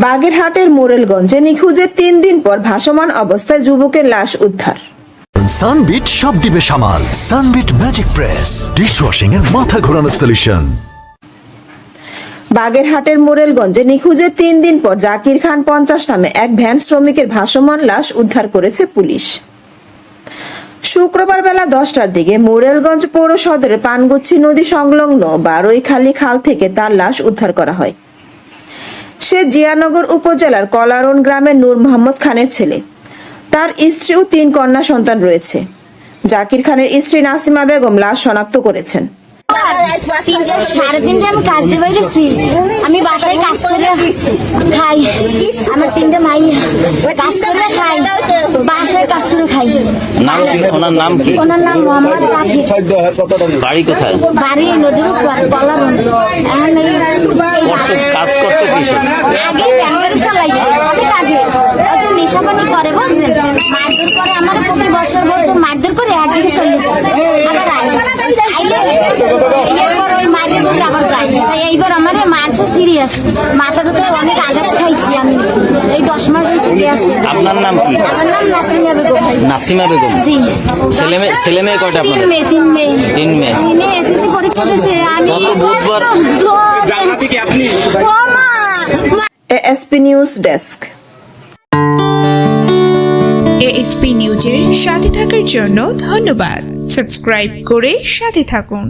বাগেরহাটের মোরেলগঞ্জে নিখোঁজের ৩ দিন পর ভাসমান অবস্থায় যুবকের লাশ উদ্ধার। সানবিট সব দিবে সামাল। সানবিট ম্যাজিক প্রেস ডিশওয়াশিং এর মাথা ঘোরানো সলিউশন। বাগেরহাটের মোরেলগঞ্জে নিখোঁজের ৩ দিন পর জাকির খান ৫০ নামে এক ভ্যান শ্রমিকের ভাসমান লাশ উদ্ধার করেছে পুলিশ। শুক্রবার বেলা ১০টার দিকে মোরেলগঞ্জ পৌর সদরের পানগুচ্ছি নদী সংলগ্ন বারৈখালী খাল থেকে তার লাশ উদ্ধার করা হয়। সে জিয়ানগর উপজেলার কলারন গ্রামের নূর মোহাম্মদ খানের ছেলে। তার স্ত্রী ও ৩ কন্যা সন্তান রয়েছে। জাকির খানের স্ত্রী নাসিমা বেগম লাশ শনাক্ত করেছেন। 3:30 আমি কাজ দিয়ে বেরিয়েছি। আমি বাসায় কাজ করে খাই। আমার 3টে ভাই কাজ করে খাই, বাসায় কাজ করে খাই। ওনার নাম কি? ওনার নাম মোহাম্মদ জাকির। বাড়ি কোথায়? বাড়ি নদীর উপর কলারন। এখন কাজ করতে কি? আগে ব্যাংকের চালাইতো, অনেক আগে অত নেশাপানি করে, বুঝলেন? মারধর করে আমার, প্রতি বছর মারধর করে একদিকে চলে যায়, আবার আইলে এরপর ওই মারধর করে আবার যায়। তাই এইবার আমার মারছে সিরিয়াস, মাথার উপরে অনেক আঘাত খাইছি আমি। এই 10 মাস হয়েছে আছে। আপনার নাম কি? আমার নাম নাসিমা বেগম। নাসিমা বেগম। জি। ছেলে মেয়ে কয়টা আপনার? 3 মেয়ে। 3 মেয়ে। 3 মেয়ে এসএসসি পরীক্ষা দিয়েছে। আমি গত বুধবার এএসপি নিউজ ডেস্ক। এএসপি নিউজের সাথে থাকার জন্য ধন্যবাদ। সাবস্ক্রাইব করে সাথে থাকুন।